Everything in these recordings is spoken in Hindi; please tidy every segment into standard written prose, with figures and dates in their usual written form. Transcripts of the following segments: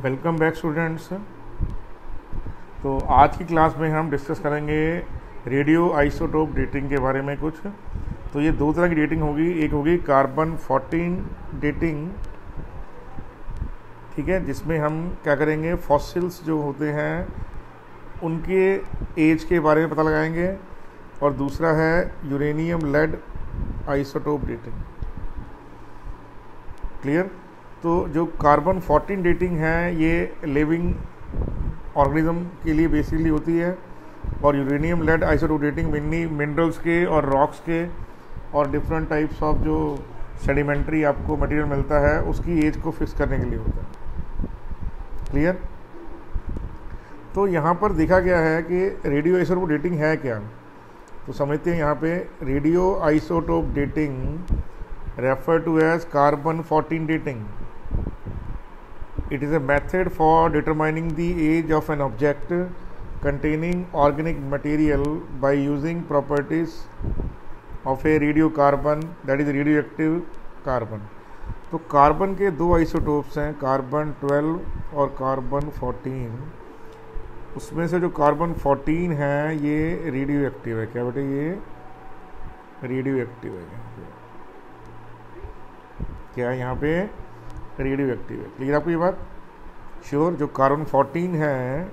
Welcome back students. तो आज की क्लास में हम डिस्कस करेंगे रेडियो आइसोटोप डेटिंग के बारे में कुछ। तो ये दो तरह की डेटिंग होगी, एक होगी कार्बन 14 डेटिंग, ठीक है, जिसमें हम क्या करेंगे, फॉसिल्स जो होते हैं उनके एज के बारे में पता लगाएंगे, और दूसरा है uranium lead isotope dating. Clear. तो जो कार्बन 14 डेटिंग है ये लिविंग ऑर्गेनिज्म के लिए बेसिकली होती है, और uranium lead isotope dating mainly minerals के और रॉक्स के और डिफरेंट टाइप्स ऑफ जो सेडिमेंट्री आपको मटेरियल मिलता है उसकी एज को फिक्स करने के लिए होता है। क्लियर। तो यहाँ पर देखा गया है कि रेडियो आइसोटोप डेटिंग है क्या, तो समझते हैं। यहाँ पे radio isotope dating referred to as carbon 14 dating. It is a method for determining the age of an object containing organic material by using properties of a radiocarbon, that is radioactive carbon. तो कार्बन के दो आइसोटोप्स हैं, कार्बन 12 और कार्बन 14। उसमें से जो कार्बन 14 है ये रेडियो एक्टिव है। क्या बेटे, ये रेडियो एक्टिव है। क्या है यहाँ पे, रेडियो एक्टिव है। क्लियर आपको ये बात? श्योर। जो कार्बन 14 है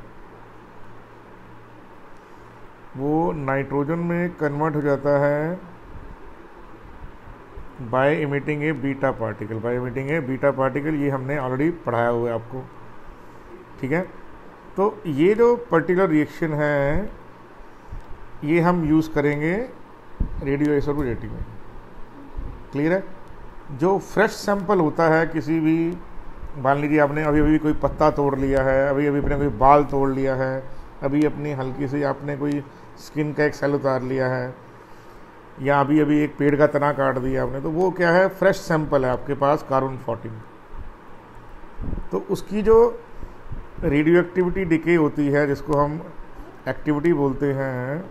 वो नाइट्रोजन में कन्वर्ट हो जाता है बाय इमिटिंग ए बीटा पार्टिकल, बाय इमिटिंग ए बीटा पार्टिकल। ये हमने ऑलरेडी पढ़ाया हुआ है आपको, ठीक है। तो ये जो पर्टिकुलर रिएक्शन है ये हम यूज़ करेंगे रेडियो आइसोटोप डेटिंग में। क्लियर है। जो फ्रेश सैंपल होता है किसी भी, मान लीजिए आपने अभी अभी कोई पत्ता तोड़ लिया है, अभी अभी अपने कोई बाल तोड़ लिया है, अभी अपनी हल्की सी आपने कोई स्किन का एक सेल उतार लिया है, या अभी अभी एक पेड़ का तना काट दिया आपने, तो वो क्या है, फ्रेश सैंपल है आपके पास कार्बन 14। तो उसकी जो रेडियो एक्टिविटी डिके होती है, जिसको हम एक्टिविटी बोलते हैं,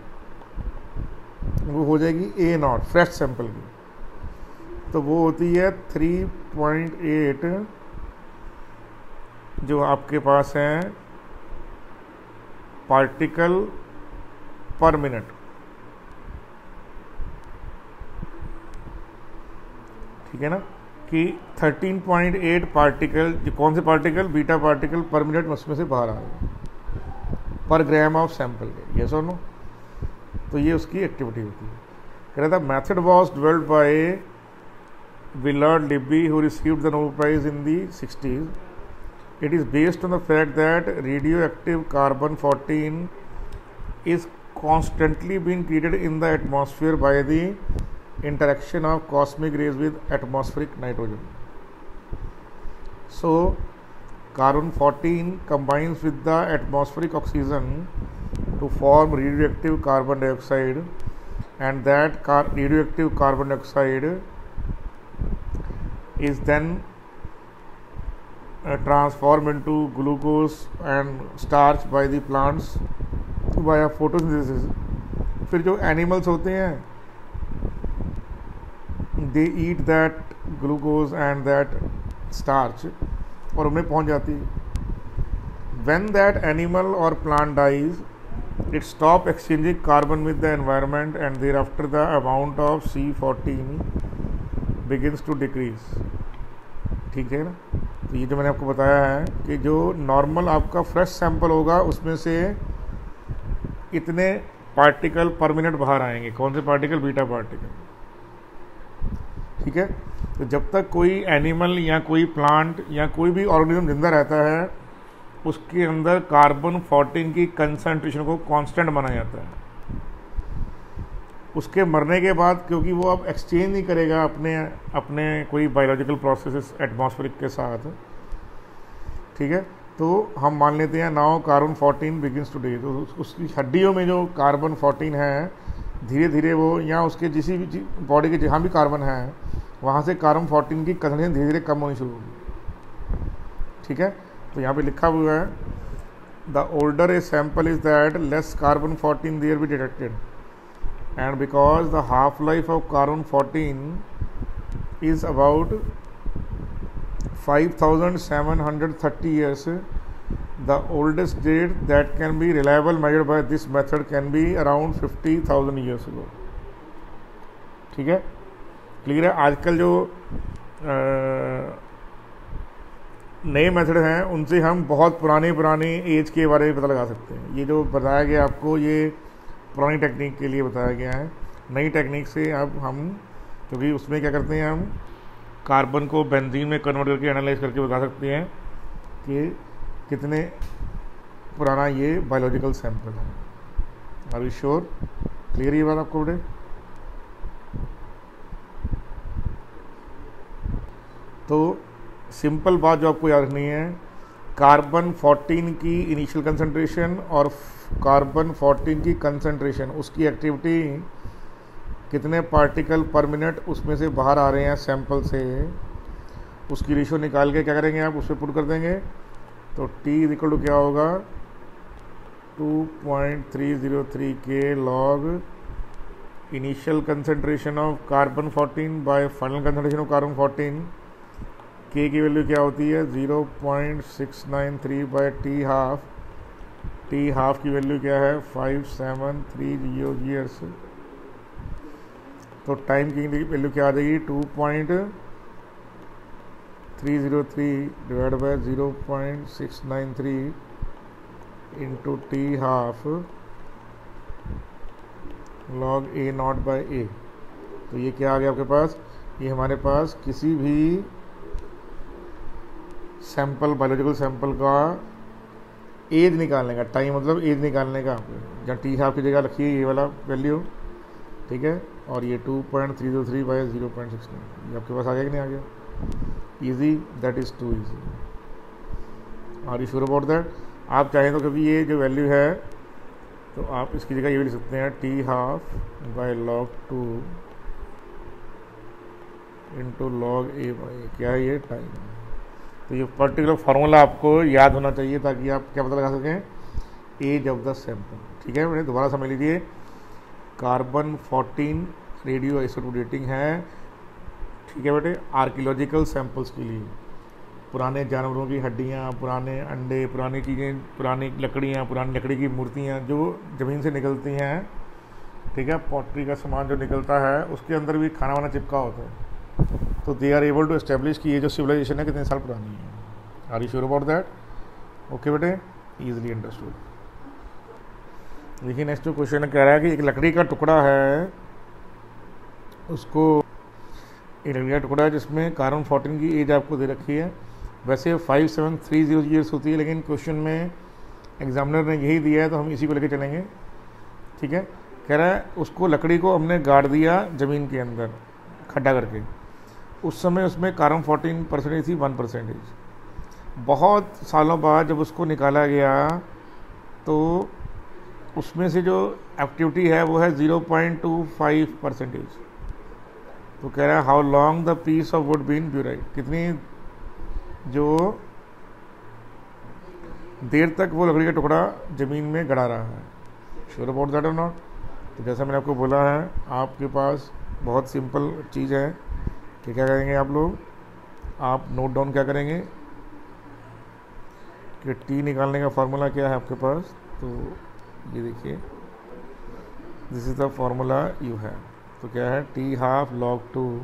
वो हो जाएगी A0 फ्रेश सैंपल की। तो वो होती है 3.8 जो आपके पास है पार्टिकल पर मिनट। ठीक है ना, कि 13.8 पार्टिकल, जो कौन से पार्टिकल, बीटा पार्टिकल पर मिनट उसमें से बाहर आ रहे हैं पर ग्राम ऑफ सैंपल के। यस और नो। तो ये उसकी एक्टिविटी होती है। कह रहा था method was developed by Willard Libby, who received the Nobel Prize in the 60s. It is based on the fact that radioactive carbon 14 is constantly being created in the atmosphere by the interaction of cosmic rays with atmospheric nitrogen. So, carbon 14 combines with the atmospheric oxygen to form radioactive carbon dioxide, and that radioactive carbon dioxide is then transformed into glucose and starch by the plants via photosynthesis. फिर जो एनिमल्स होते हैं they eat that glucose and that starch और उनमें पहुंच जाती है। When that animal or plant dies, it stop exchanging carbon with the environment, and thereafter the amount of C14 begins to decrease. ठीक है ना। तो ये जो मैंने आपको बताया है कि जो नॉर्मल आपका फ्रेश सैंपल होगा उसमें से इतने पार्टिकल पर मिनट बाहर आएंगे। कौन से पार्टिकल, बीटा पार्टिकल। ठीक है। तो जब तक कोई एनिमल या कोई प्लांट या कोई भी ऑर्गेनिज्म जिंदा रहता है उसके अंदर कार्बन 14 की कंसंट्रेशन को कांस्टेंट माना जाता है। उसके मरने के बाद, क्योंकि वो अब एक्सचेंज नहीं करेगा अपने कोई बायोलॉजिकल प्रोसेसेस एटमॉस्फेरिक के साथ, ठीक है, तो हम मान लेते हैं now carbon 14 begins to decay उसकी हड्डियों में जो कार्बन 14 है धीरे धीरे वो, या उसके जिसी भी बॉडी के जहाँ भी कार्बन है वहाँ से कार्बन 14 की कंसंट्रेशन धीरे धीरे कम होनी शुरू होगी। ठीक है। तो यहाँ पे लिखा हुआ है the older a sample is that less carbon 14 there be detected, and because the half life of carbon 14 is about 5730 years. The oldest date that can be reliable measured by this method can be around 50,000 years ago. ठीक है, क्लियर है। आजकल जो नए मेथड हैं उनसे हम बहुत पुरानी एज के बारे में पता लगा सकते हैं। ये जो बताया गया आपको, ये पुरानी टेक्निक के लिए बताया गया है। नई टेक्निक से अब हम, क्योंकि उसमें क्या करते हैं, हम कार्बन को बेंजीन में कन्वर्ट करके एनालाइज करके बता सकते हैं कि कितने पुराना ये बायोलॉजिकल सैंपल है। Are you sure? क्लियर ये बात आपको बेटे? तो सिंपल बात जो आपको याद रखनी है, कार्बन 14 की इनिशियल कंसंट्रेशन और कार्बन 14 की कंसंट्रेशन, उसकी एक्टिविटी, कितने पार्टिकल पर मिनट उसमें से बाहर आ रहे हैं सैंपल से, उसकी रेशियो निकाल के क्या करेंगे आप, उस पर पुट कर देंगे। तो T इज इक्वल टू क्या होगा, 2.303 के log initial concentration of carbon 14 bye final concentration of carbon 14। K की वैल्यू क्या होती है, 0.693 बाय टी हाफ की वैल्यू क्या है, 5730 ईयर्स। तो टाइम की वैल्यू क्या आ जाएगी, 2.303 divide by 0.693 into T half log A naught by A. तो ये क्या आ गया आपके पास, ये हमारे पास किसी भी सैंपल, बायोलॉजिकल सैंपल का एज निकालने का, टाइम मतलब एज निकालने का, जहाँ टी हाफ की जगह रखिए ये वाला वैल्यू, ठीक है। और ये 2.303 बाय 0.69, ये आपके पास आ गया कि नहीं आ गया? Easy, that is too easy. Are you sure about that? आप चाहें तो कभी ये जो वैल्यू है, तो आप इसकी जगह ये भी लिख सकते हैं, T half by log 2 into log A by, क्या है ये, टाइम। तो ये पर्टिकुलर फार्मूला आपको याद होना चाहिए ताकि आप क्या पता लगा सकें, एज ऑफ द सैंपल। ठीक है बेटे, दोबारा समझ लीजिए। कार्बन 14 रेडियो आइसोटोप डेटिंग है, ठीक है बेटे, आर्कियोलॉजिकल सैंपल्स के लिए। पुराने जानवरों की हड्डियाँ, पुराने अंडे, पुरानी चीज़ें, पुरानी लकड़ियाँ, पुरानी लकड़ी की मूर्तियाँ जो ज़मीन से निकलती हैं, ठीक है, पॉटरी का सामान जो निकलता है उसके अंदर भी खाना वाना चिपका होता है। तो they are able to establish कि ये जो सिविलाइजेशन है कितने साल पुरानी है। Are you sure about that? Okay बेटे, ईजिली अंडरस्टूड। देखिए नेक्स्ट जो क्वेश्चन कह रहा है कि एक लकड़ी का टुकड़ा है, उसको एक लकड़ी का टुकड़ा है जिसमें कार्बन 14 की एज आपको दे रखी है। वैसे 5730 ईयर्स होती है, लेकिन क्वेश्चन में एग्जामिनर ने यही दिया है तो हम इसी को लेके चलेंगे। ठीक है, कह रहा है उसको, लकड़ी को हमने गाड़ दिया ज़मीन के अंदर खड्डा करके, उस समय उसमें कार्बन 14% थी, 1%। बहुत सालों बाद जब उसको निकाला गया तो उसमें से जो एक्टिविटी है वो है 0.25%। तो कह रहा है how long the piece of wood been buried, कितनी जो देर तक वो लकड़ी का टुकड़ा ज़मीन में गड़ा रहा है। श्योर अबाउट दैट और नॉट? तो जैसा मैंने आपको बोला है, आपके पास बहुत सिंपल चीज़ है कि क्या करेंगे आप लोग, आप नोट डाउन क्या करेंगे कि टी निकालने का फार्मूला क्या है आपके पास। तो ये देखिए, this is the formula you have. तो क्या है, T half log 2,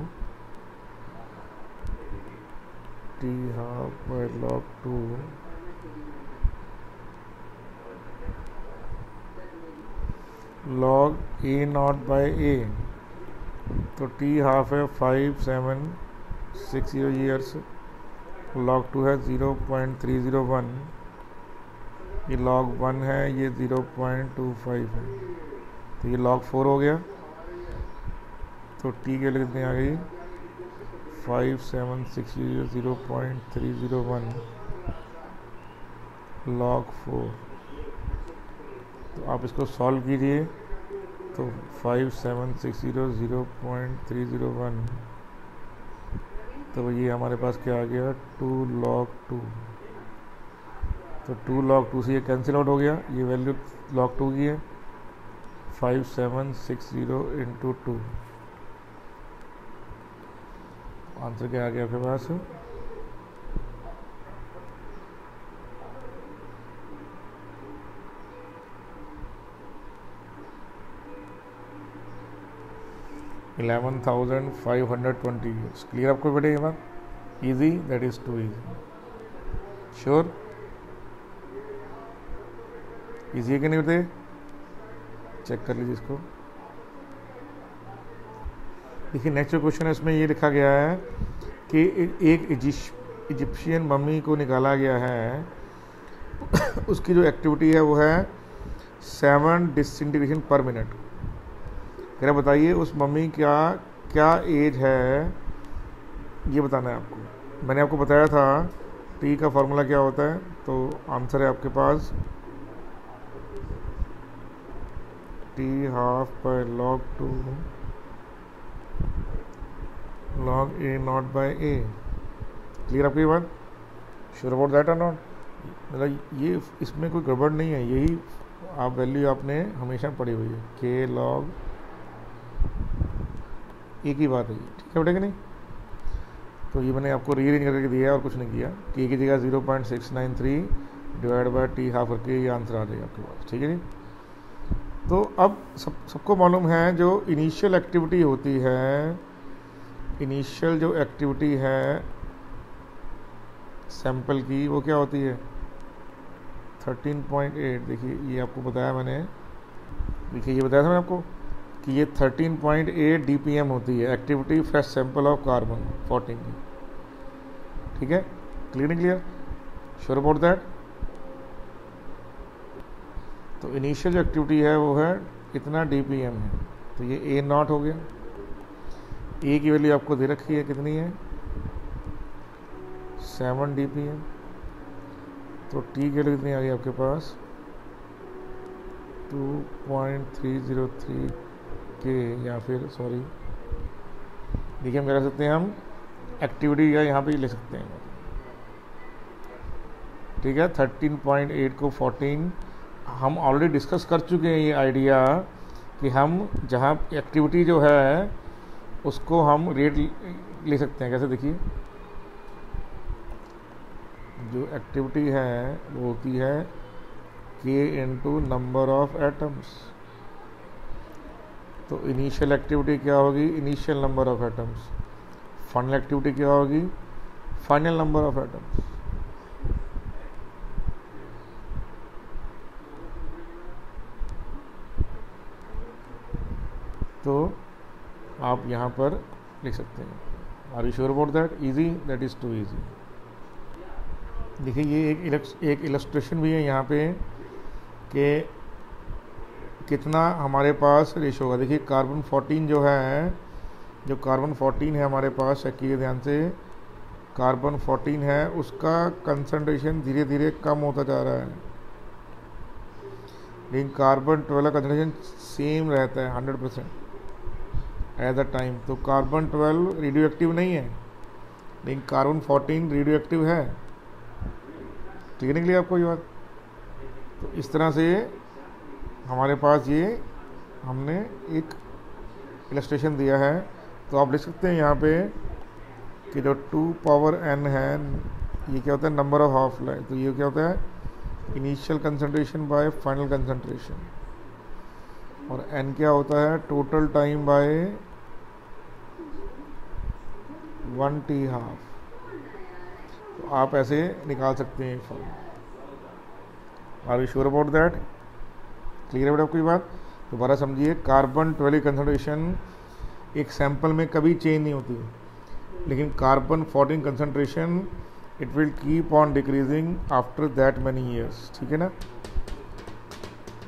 T half by log 2 log A naught by A. तो टी हाफ है 5760 ईयर्स, लॉग 2 है 0.301, ये लॉग 1 है, ये 0.25 है, तो ये लॉग 4 हो गया। तो टी के लिए कितनी आ गई, 5760 0.301 लॉग 4। तो आप इसको सॉल्व कीजिए, तो 5760 0.301, तो ये हमारे पास क्या आ गया, 2 log 2। तो 2 log 2 से ये कैंसिल आउट हो गया, ये वैल्यू log 2 की है, 5760 इंटू 2। आंसर क्या आ गया आपके पास, 11,520 ईयर्स। क्लियर आपको बेटे ये बात? Easy, that is too easy. Sure? Easy है कि नहीं बेटे? चेक कर लीजिए इसको। देखिए नेक्स्ट जो क्वेश्चन है इसमें ये लिखा गया है कि एक इजिप्शियन मम्मी को निकाला गया है उसकी जो एक्टिविटी है वो है 7 डिसइंटीग्रेशन पर मिनट। जरा बताइए उस मम्मी क्या क्या एज है ये बताना है आपको। मैंने आपको बताया था टी का फॉर्मूला क्या होता है, तो आंसर है आपके पास टी हाफ पर log 2 log a naught by a। Clear आपकी बात? श्योर अबाउट दैट और नॉट? मतलब ये इसमें कोई गड़बड़ नहीं है, यही आप वैल्यू आपने हमेशा पढ़ी हुई है, के लॉग एक ही बात है, ठीक है बेटा कि नहीं? तो ये मैंने आपको रीअरेंज करके दिया है और कुछ नहीं किया। के की जगह 0.693 डिवाइड बाय टी हाफ करके ये आंसर आ जाएगा आपके पास, ठीक है जी। तो अब सबको मालूम है जो इनिशियल एक्टिविटी होती है, इनिशियल जो एक्टिविटी है सैंपल की वो क्या होती है 13.8। देखिए ये आपको बताया मैंने, देखिए ये बताया था मैंने आपको कि ये 13.8 dpm होती है activity fresh sample of carbon 14 की, ठीक है? क्लियर नहीं क्लियर? Sure about that? तो इनिशियल जो एक्टिविटी है वो है इतना dpm है, तो ये ए नॉट हो गया। ए की वैल्यू आपको दे रखी है, कितनी है 7 dpm। तो टी की वैल्यू कितनी आ गई आपके पास 2.303 के, या फिर सॉरी देखिए हम क्या कर सकते हैं, हम एक्टिविटी का यहाँ पे ले सकते हैं, ठीक है? 13.8 को 14 हम ऑलरेडी डिस्कस कर चुके हैं ये आइडिया कि हम जहाँ एक्टिविटी जो है उसको हम रेट ले सकते हैं। कैसे? देखिए जो एक्टिविटी है वो होती है के इनटू नंबर ऑफ एटम्स। तो इनिशियल एक्टिविटी क्या होगी, initial number of atoms. Final activity क्या होगी, फाइनल नंबर ऑफ एटम्स। तो आप यहाँ पर लिख सकते हैं। Are you sure about that? Easy, that is too easy. देखिए ये एक इलस्ट्रेशन भी है यहाँ पे कि कितना हमारे पास रेशो होगा। देखिए कार्बन 14 जो है, जो कार्बन 14 है हमारे पास, चेक कीजिए ध्यान से, कार्बन 14 है उसका कंसंट्रेशन धीरे धीरे कम होता जा रहा है, लेकिन कार्बन 12 का कंसंट्रेशन सेम रहता है 100% एट द टाइम। तो कार्बन 12 रेडियो एक्टिव नहीं है, लेकिन कार्बन 14 रेडियो एक्टिव है। ठीक है, निकली आपको ये बात? तो इस तरह से हमारे पास ये हमने एक इलस्ट्रेशन दिया है। तो आप लिख सकते हैं यहाँ पे कि जो 2 पावर n है ये क्या होता है, नंबर ऑफ हाफ लाइफ। तो ये क्या होता है, initial concentration bye final concentration, और n क्या होता है, total time bye 1t half. तो आप ऐसे निकाल सकते हैं form. Are you sure about that? Clear है बेटा आपको ये बात? दोबारा समझिए, कार्बन 12 कंसंट्रेशन एक सैंपल में कभी चेंज नहीं होती, लेकिन carbon 14 concentration it will keep on decreasing after that many years. ठीक है ना?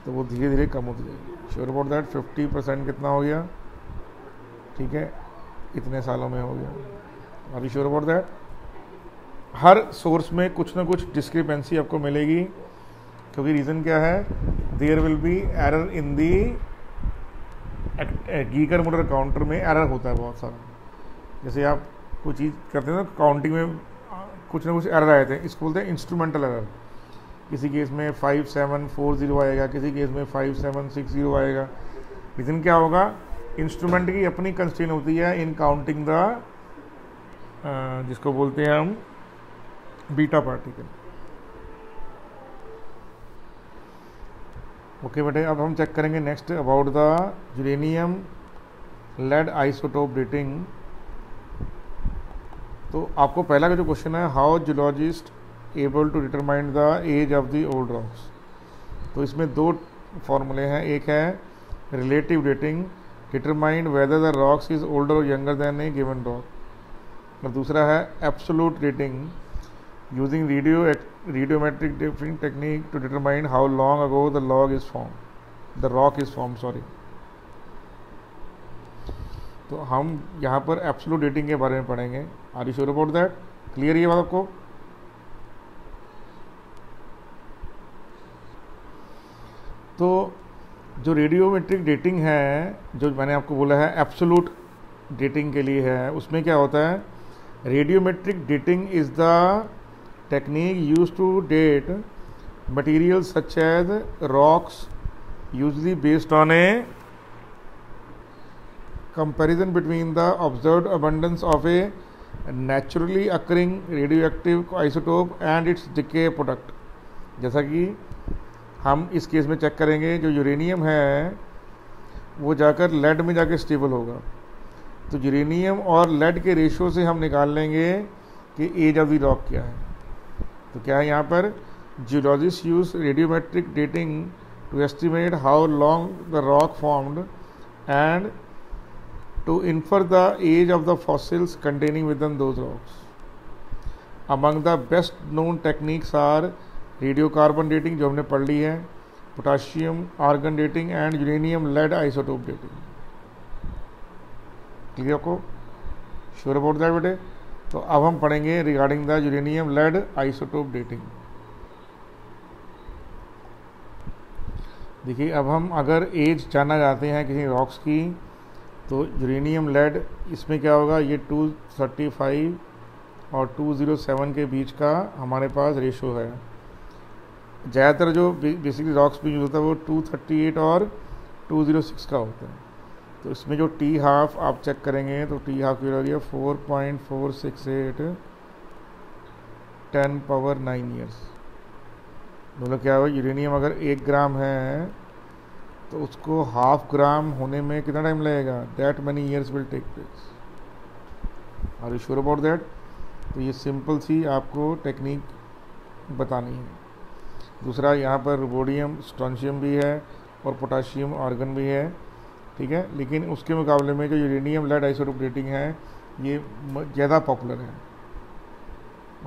तो वो धीरे धीरे कम होती जाएगी। Sure about that? 50% कितना हो गया? ठीक है, इतने सालों में हो गया। Are you sure about that? हर सोर्स में कुछ ना कुछ डिस्क्रिपेंसी आपको मिलेगी, क्योंकि रीज़न क्या है, there will be error in the Geiger motor counter में एरर होता है बहुत सारा। जैसे आप कोई चीज़ करते हैं ना, काउंटिंग में कुछ ना कुछ एरर आए थे, इसको बोलते हैं इंस्ट्रूमेंटल एरर। किसी केस में 5740 आएगा, किसी केस में 5760 आएगा। रीज़न क्या होगा, इंस्ट्रूमेंट की अपनी कंस्ट्रेंट होती है इन काउंटिंग द जिसको बोलते हैं हम बीटा पार्टिकल। ओके बेटे, अब हम चेक करेंगे next about the uranium lead isotope dating. तो आपको पहला का जो क्वेश्चन है, how geologist able to determine the age of the old rocks. तो इसमें दो फॉर्मूले हैं, एक है relative dating, determine whether the rocks is older और younger than a given rock, और दूसरा है absolute dating, using radiometric dating technique to determine how long ago the rock is form sorry. तो हम यहाँ पर एब्सोल्यूट डेटिंग के बारे में पढ़ेंगे। Are you sure about that? Clear ये बात आपको? तो जो रेडियोमेट्रिक डेटिंग है, जो मैंने आपको बोला है एब्सोल्यूट डेटिंग के लिए है, उसमें क्या होता है, radiometric dating is the technique use to date material such as rocks, usually based on a comparison between the observed abundance of a naturally occurring radioactive isotope and its decay product। जैसा कि हम इस केस में चेक करेंगे, जो यूरेनियम है वो जाकर लेड में जाकर स्टेबल होगा, तो यूरेनियम और लेड के रेशियो से हम निकाल लेंगे कि एज ऑफ द रॉक क्या है। तो क्या है यहाँ पर, geologist use radiometric dating to estimate how long the rock formed and to infer the age of the fossils containing within those rocks. Among the best known techniques are radiocarbon dating, जो हमने पढ़ ली है, potassium argon dating and uranium lead isotope dating। Clear आपको? श्योर अबाउट दैट बेटे? तो अब हम पढ़ेंगे regarding the uranium lead isotope dating. देखिए, अब हम अगर एज जानना चाहते हैं किसी रॉक्स की, तो यूरेनियम लेड इसमें क्या होगा, ये 235 और 207 के बीच का हमारे पास रेशो है। ज़्यादातर जो बेसिकली रॉक्स में यूज होता है वो 238 और 206 का होता है। तो इसमें जो टी हाफ आप चेक करेंगे, तो टी हाफ की वैल्यू 4.468 10⁻⁹ ईयर्स। मतलब क्या होगा, यूरेनियम अगर 1 ग्राम है तो उसको हाफ ग्राम होने में कितना टाइम लगेगा, that many years will take place. Are you sure about that? तो ये सिंपल सी आपको टेक्निक बतानी है। दूसरा, यहाँ पर रुबोडियम स्ट्रॉन्शियम भी है और पोटाशियम आर्गन भी है, ठीक है, लेकिन उसके मुकाबले में जो यूरेनियम लेड आइसोटोप डेटिंग है ये ज़्यादा पॉपुलर है।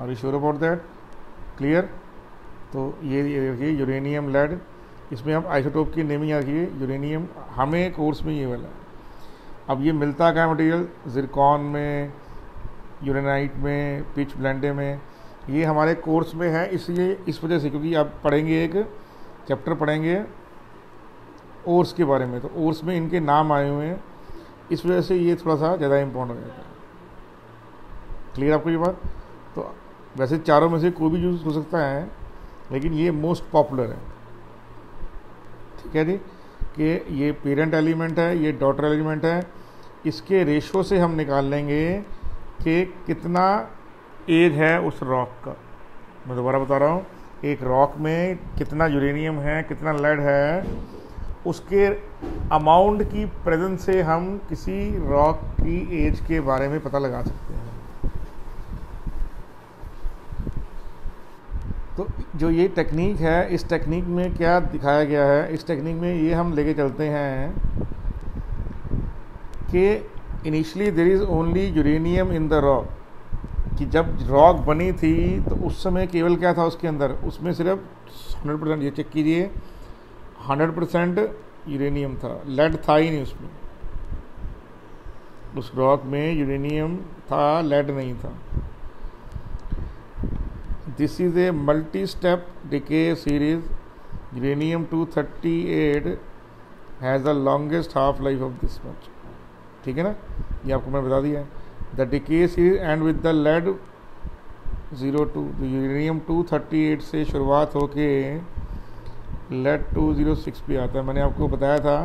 Are you sure about that? Clear? तो ये देखिए यूरेनियम लेड, इसमें हम आइसोटोप की नेमिंग रखिए यूरेनियम, हमें कोर्स में ये वाला है। अब ये मिलता क्या मटेरियल, जिरकॉन में, यूरेनाइट में, पिच ब्लेंडे में, ये हमारे कोर्स में है, इसलिए इस वजह से, क्योंकि आप पढ़ेंगे एक चैप्टर पढ़ेंगे ओर्स के बारे में, तो ओर्स में इनके नाम आए हुए हैं, इस वजह से ये थोड़ा सा ज़्यादा इम्पोर्टेंट हो जाता है। क्लियर आपको ये बात? तो वैसे चारों में से कोई भी यूज़ हो सकता है, लेकिन ये मोस्ट पॉपुलर है, ठीक है जी, कि ये पेरेंट एलिमेंट है, ये डॉटर एलिमेंट है, इसके रेशो से हम निकाल लेंगे कि कितना एज है उस रॉक का। मैं दोबारा बता रहा हूँ, एक रॉक में कितना यूरेनियम है, कितना लेड है, उसके अमाउंट की प्रेजेंस से हम किसी रॉक की एज के बारे में पता लगा सकते हैं। तो जो ये टेक्निक है, इस टेक्निक में क्या दिखाया गया है, इस टेक्निक में ये हम लेके चलते हैं कि initially there is only uranium in the rock, कि जब रॉक बनी थी तो उस समय केवल क्या था उसके अंदर, उसमें सिर्फ 100%, ये चेक कीजिए, 100% यूरेनियम था, लेड था ही नहीं उसमें, उस रॉक में यूरेनियम था, लेड नहीं था। This is a multi-step decay series. Uranium-238 has the longest half-life of this much. ठीक है ना, ये आपको मैं बता दिया है। The decay series and with the lead 02, Uranium-238 से शुरुआत होके lead 206 पे आता है। मैंने आपको बताया था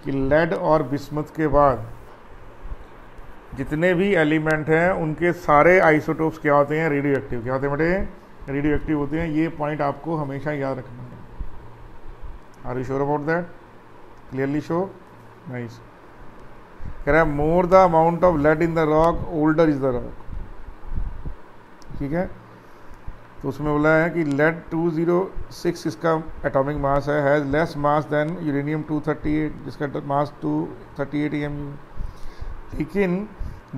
कि lead और बिस्मथ के बाद जितने भी एलिमेंट हैं उनके सारे आइसोटोप्स क्या होते हैं, रेडियो एक्टिव। क्या होते हैं बेटे? रेडियो एक्टिव होते हैं। ये पॉइंट आपको हमेशा याद रखना है। Are you sure about that? Clearly show? Nice. कह रहा है more the amount of lead in the rock older is the rock. ठीक है, तो उसमें बोला है कि लेड 206 इसका एटॉमिक मास है, has less mass than uranium 238 जिसका मास 238 EMU, लेकिन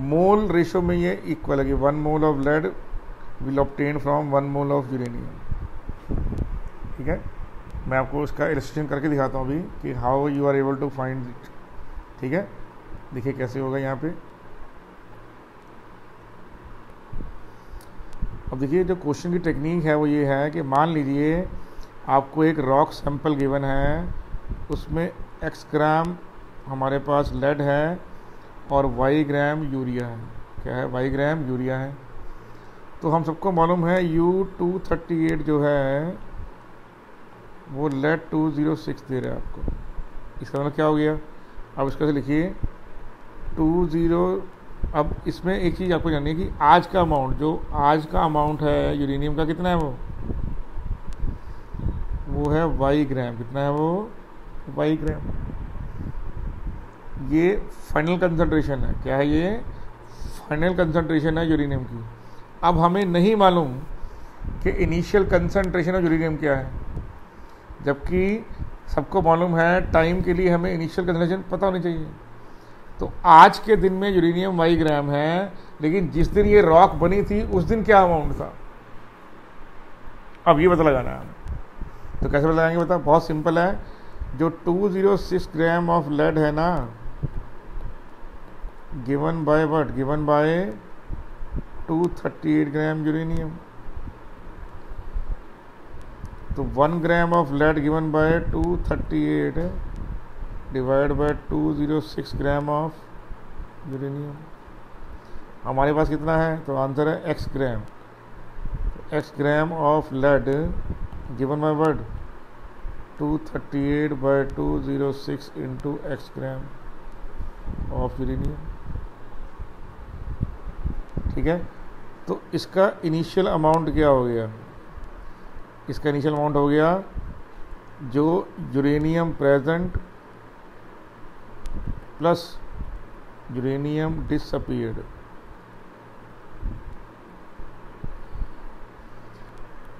मोल रेशो में ये इक्वल है कि 1 mole of lead will obtain from 1 mole of uranium. ठीक है, मैं आपको इसका इलस्ट्रेशन करके दिखाता हूँ अभी कि how you are able to find it. ठीक है, देखिए कैसे होगा यहाँ पे। अब देखिए जो क्वेश्चन की टेक्निक है वो ये है कि मान लीजिए आपको एक रॉक सैंपल गिवन है, उसमें x ग्राम हमारे पास लेड है और y ग्राम यूरिया है। क्या है? y ग्राम यूरिया है। तो हम सबको मालूम है U238 जो है वो लेड 206 दे रहा है आपको। इसका मतलब क्या हो गया? अब इसका से लिखिए 20। अब इसमें एक चीज़ आपको जाननी है कि आज का अमाउंट, जो आज का अमाउंट है यूरेनियम का, कितना है वो है y ग्राम। कितना है वो? y ग्राम। ये फाइनल कंसंट्रेशन है। क्या है ये? फाइनल कंसंट्रेशन है यूरेनियम की। अब हमें नहीं मालूम कि इनिशियल कंसंट्रेशन ऑफ यूरेनियम क्या है, जबकि सबको मालूम है टाइम के लिए हमें इनिशियल कंसंट्रेशन पता होनी चाहिए। तो आज के दिन में यूरेनियम y ग्राम है, लेकिन जिस दिन ये रॉक बनी थी उस दिन क्या अमाउंट था, अब ये पता लगाना है। तो कैसे पता लगाएंगे? बता, बहुत सिंपल है। जो 206 ग्राम ऑफ लेड है ना, given by what? Given by 238 gram uranium. तो 1 gram of lead given by 238 divide by 206 gram of uranium. हमारे पास कितना है? तो आंसर है x ग्राम। x gram of lead given by what? 238 by 206 into x gram of uranium. ठीक है, तो इसका इनिशियल अमाउंट क्या हो गया? इसका इनिशियल अमाउंट हो गया जो uranium present plus uranium disappeared.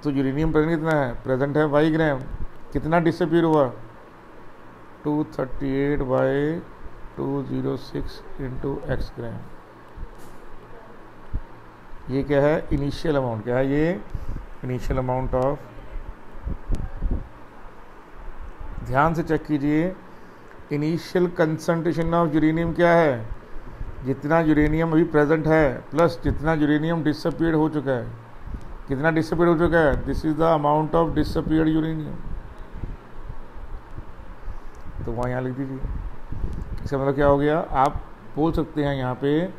तो यूरेनियम प्रेजेंट कितना है? प्रेजेंट है y ग्राम। कितना डिसअपीयर हुआ? 238 बाई 206 इंटू x ग्राम। ये क्या है? Initial amount. क्या है ये? Initial amount of. ध्यान से चेक कीजिए, इनिशियल कंसंट्रेशन ऑफ यूरेनियम क्या है? जितना यूरेनियम अभी प्रेजेंट है प्लस जितना यूरेनियम डिसअपीयर्ड हो चुका है। कितना डिसअपीयर्ड हो चुका है? This is the amount of disappeared uranium. तो वहाँ यहाँ लिख दीजिए। इसका मतलब क्या हो गया? आप बोल सकते हैं यहाँ पे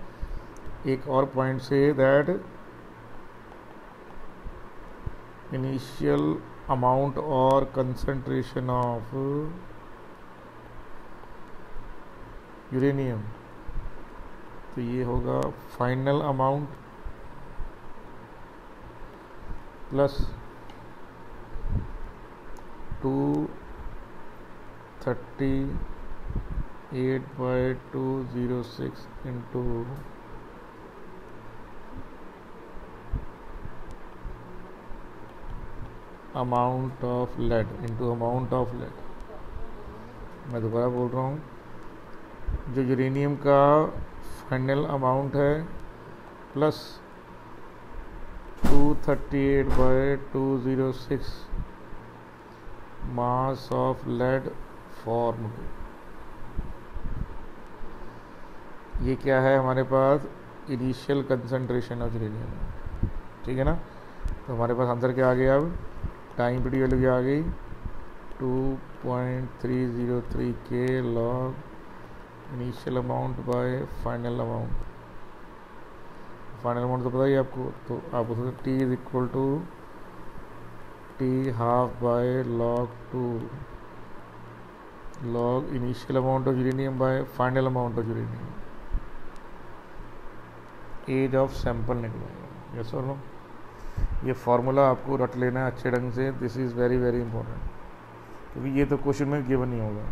एक और पॉइंट से दैट इनिशियल अमाउंट और कंसंट्रेशन ऑफ यूरेनियम, तो ये होगा final amount plus 238 by 206 into amount of lead into amount of lead. मैं दोबारा बोल रहा हूँ, जो यूरेनियम का फाइनल अमाउंट है plus 238 by 206 mass of lead form. ये क्या है हमारे पास? Initial concentration of uranium. ठीक है ना? तो हमारे पास आंसर क्या आ गया? अब टाइम पीरियड वैल्यू क्या आ गई? 2.303 के log initial amount by final amount. Final amount तो पता ही आपको, तो आप बोल सकते T is equal to T half by log 2 log initial amount of uranium by final amount of uranium. Age of sample निकलेगा। यस और नो? ये फार्मूला आपको रट लेना है अच्छे ढंग से। This is very very important, क्योंकि ये तो क्वेश्चन में गिवन नहीं होगा।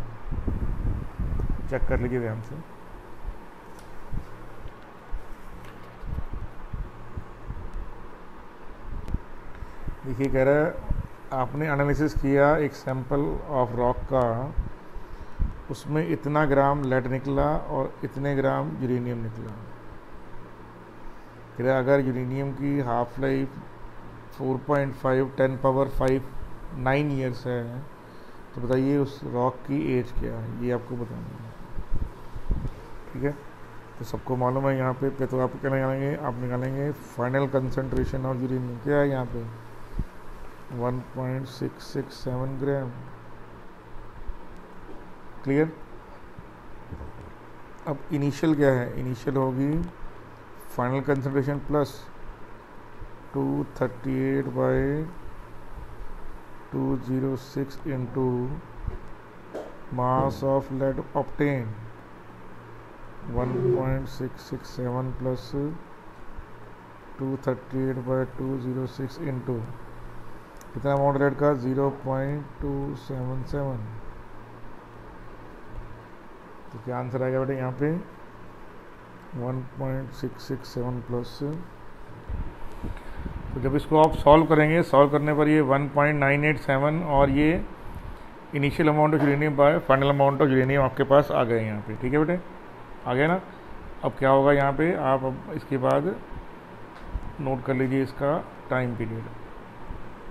चेक कर लीजिए ध्यान से। देखिए कह रहा है आपने एनालिसिस किया एक सैंपल ऑफ रॉक का, उसमें इतना ग्राम लेड निकला और इतने ग्राम यूरेनियम निकला। कह रहा है अगर यूरेनियम की हाफ लाइफ 4.5 10 पावर 5 9 ईयर्स है, तो बताइए उस रॉक की एज क्या है, ये आपको बताना है। ठीक है, तो सबको मालूम है यहाँ पे तो आप क्या निकालेंगे, आप निकालेंगे फाइनल कंसंट्रेशन ऑफ यूरेनियम। क्या है यहाँ पे 1.667 ग्राम। क्लियर। अब इनिशियल क्या है, इनिशियल होगी final concentration plus 238/206 into mass of lead obtain 1.667 plus 238/206 into कितना अमाउंट लेड का 0.277। तो क्या आंसर आएगा बेटा यहाँ पे 1.667 प्लस। तो जब इसको आप सॉल्व करेंगे, सॉल्व करने पर ये 1.987 और ये initial amount of uranium by final amount of uranium आपके पास आ गए यहाँ पे। ठीक है बेटे, आ गया ना। अब क्या होगा यहाँ पे, आप अब इसके बाद नोट कर लीजिए इसका टाइम पीरियड।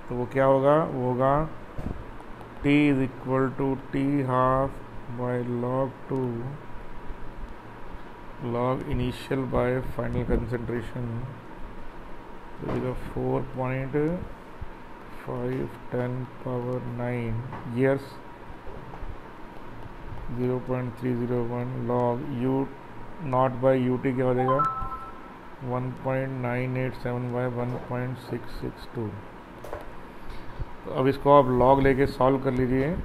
तो वो क्या होगा, वो होगा T is equal to T half by log 2 log initial by final concentration. तो ये 4.510 power 9 years 0.301 log u not by ut क्या हो जाएगा 1.987 बाय 1.662। तो अब इसको आप लॉग लेके सॉल्व कर लीजिए।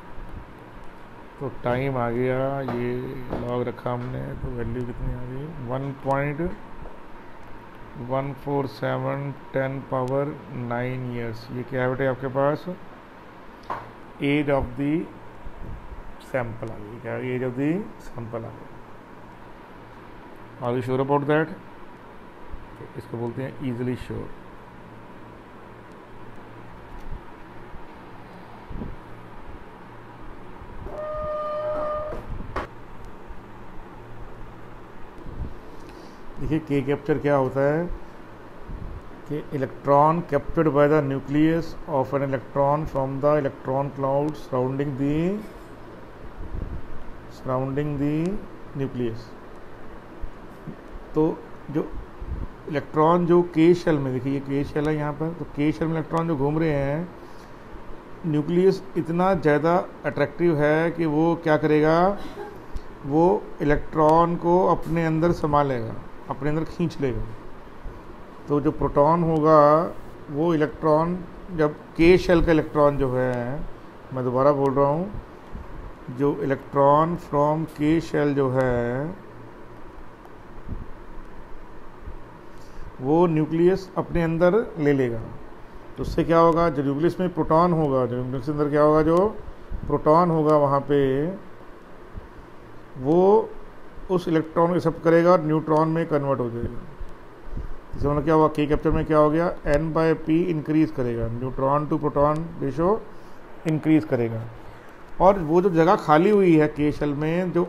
तो टाइम आ गया, ये लॉग रखा हमने, तो वैल्यू कितनी आ गई 1.14710 पावर 9 ईयर्स। ये क्या है बेटे आपके पास, एज ऑफ द सैंपल आ गई। क्या एज ऑफ द सैंपल आ गई। Are you sure about that. इसको बोलते हैं इजीली श्योर। देखिए के कैप्चर क्या होता है कि electron captured by the nucleus of an electron from the electron cloud surrounding the nucleus. तो जो इलेक्ट्रॉन जो के शेल में, देखिए ये के शेल है यहाँ पर, तो के शेल में इलेक्ट्रॉन जो घूम रहे हैं, न्यूक्लियस इतना ज़्यादा अट्रैक्टिव है कि वो क्या करेगा, वो इलेक्ट्रॉन को अपने अंदर संभालेगा, अपने अंदर खींच लेगा। तो जो प्रोटॉन होगा वो इलेक्ट्रॉन, जब के शेल का इलेक्ट्रॉन जो है, मैं दोबारा बोल रहा हूँ, जो इलेक्ट्रॉन फ्रॉम के शेल जो है वो न्यूक्लियस अपने अंदर ले लेगा। तो उससे क्या होगा, जो न्यूक्लियस में प्रोटॉन होगा, जो न्यूक्लियस के अंदर क्या होगा, जो प्रोटॉन होगा वहाँ पे, वो उस इलेक्ट्रॉन को एक्सेप्ट करेगा और न्यूट्रॉन में कन्वर्ट हो जाएगा। इससे मतलब क्या हुआ, के कैप्चर में क्या हो गया, N/P इंक्रीज करेगा, neutron to proton ratio increase करेगा। और वो जो जगह खाली हुई है के शेल में, जो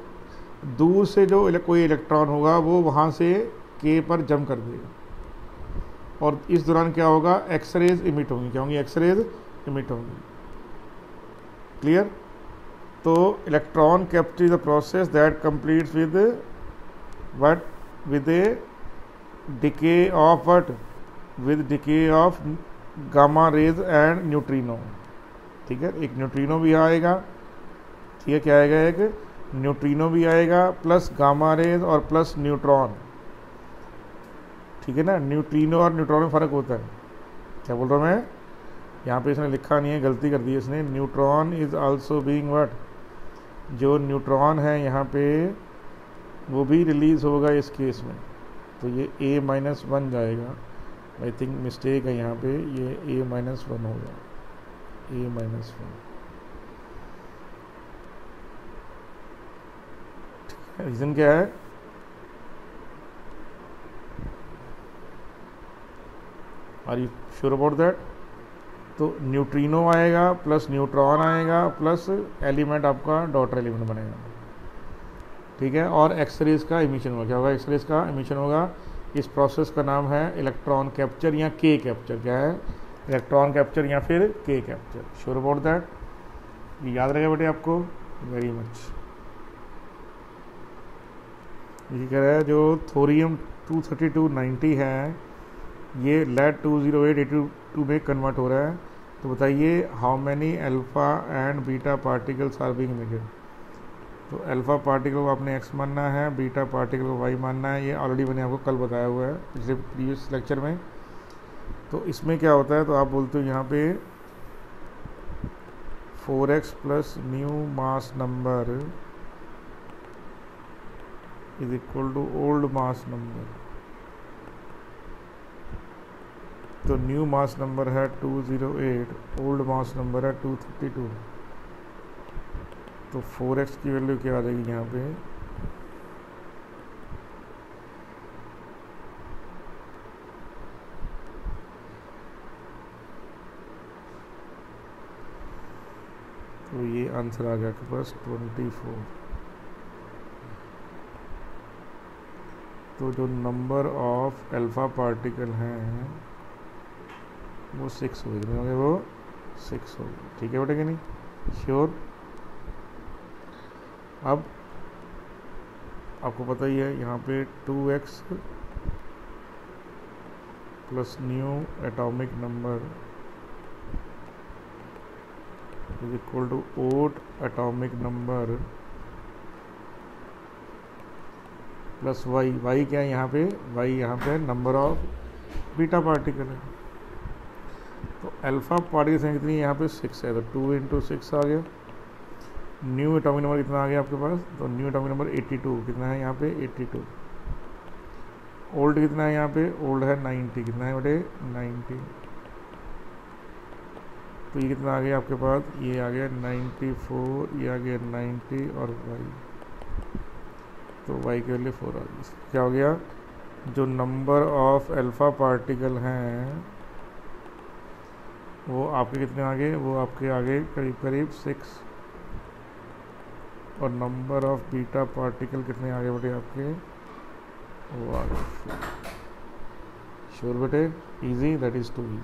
दूर से जो कोई इलेक्ट्रॉन होगा वो वहाँ से के पर जम कर देगा। और इस दौरान क्या होगा, एक्सरेज इमिट होंगी। क्या होंगी, एक्सरेज इमिट होंगी। क्लियर। तो electron capture is the process that completes with what, with A decay of what, with decay of gamma rays and neutrino. ठीक है, एक न्यूट्रिनो भी आएगा। ठीक है, क्या आएगा, एक न्यूट्रिनो भी आएगा प्लस गामा रेज और प्लस न्यूट्रॉन। ठीक है ना, न्यूट्रिनो और न्यूट्रॉन में फ़र्क होता है। क्या बोल रहा हूँ मैं, यहाँ पे इसने लिखा नहीं है, गलती कर दी है इसने। Neutron is also being what, जो न्यूट्रॉन है यहाँ पे वो भी रिलीज होगा इस केस में। तो ये A-1 जाएगा। आई थिंक मिस्टेक है यहाँ पे, ये A-1 होगा, A-1। रीज़न क्या है, are you sure about that. तो न्यूट्रिनो आएगा प्लस न्यूट्रॉन आएगा प्लस एलिमेंट आपका डॉटर एलिमेंट बनेगा, ठीक है। और एक्सरेज का इमिशन होगा, क्या होगा, एक्सरेज का इमिशन होगा। इस प्रोसेस का नाम है इलेक्ट्रॉन कैप्चर या के कैप्चर। क्या है, इलेक्ट्रॉन कैप्चर या फिर के कैप्चर। श्योर अबाउट दैट, ये याद रहेगा बेटे आपको, वेरी मच। ये कह रहा है जो थोरियम 23290 है ये लेड 20882 में कन्वर्ट हो रहा है, तो बताइए how many alpha and beta particles are being emitted. तो अल्फ़ा पार्टिकल को आपने एक्स मानना है, बीटा पार्टिकल को वाई मानना है। ये ऑलरेडी मैंने आपको कल बताया हुआ है पिछले प्रीवियस लेक्चर में। तो इसमें क्या होता है, तो आप बोलते हो यहाँ पे 4x plus new mass number is equal to old mass number. तो न्यू मास नंबर है 208, ओल्ड मास नंबर है 232। तो 4x की वैल्यू क्या आ जाएगी यहाँ पे, तो ये आंसर आ गया आपके पास 24। तो जो नंबर ऑफ अल्फ़ा पार्टिकल हैं वो 6 हो गए, वो 6 हो गए, ठीक है बेटा कि नहीं, श्योर। अब आपको पता ही है यहाँ पे 2x plus new atomic number is equal to old atomic number plus y. Y क्या है यहाँ पे, वाई यहाँ पे नंबर ऑफ बीटा पार्टिकल है। तो अल्फ़ा पार्टिकल संख्या कितनी है यहाँ पे 6 है, तो 2 इंटू 6 आ गया। न्यू एटॉमिक नंबर कितना आ गया आपके पास, तो न्यू एटॉमिक नंबर 82 कितना है यहाँ पे 82। ओल्ड कितना है यहाँ पे, ओल्ड है 90, कितना है बेटे 90। तो ये कितना आ गया आपके पास, ये आ गया 94, ये आ गया 90 और वाई, तो वाई की वैल्यू 4 आ गई। क्या हो गया, जो नंबर ऑफ अल्फ़ा पार्टिकल हैं वो आपके कितने आ गए, वो आपके आ गए करीब करीब 6, और नंबर ऑफ बीटा पार्टिकल कितने आ गए बेटे आपके, वो आ गए। श्योर बेटे, easy, that is too easy.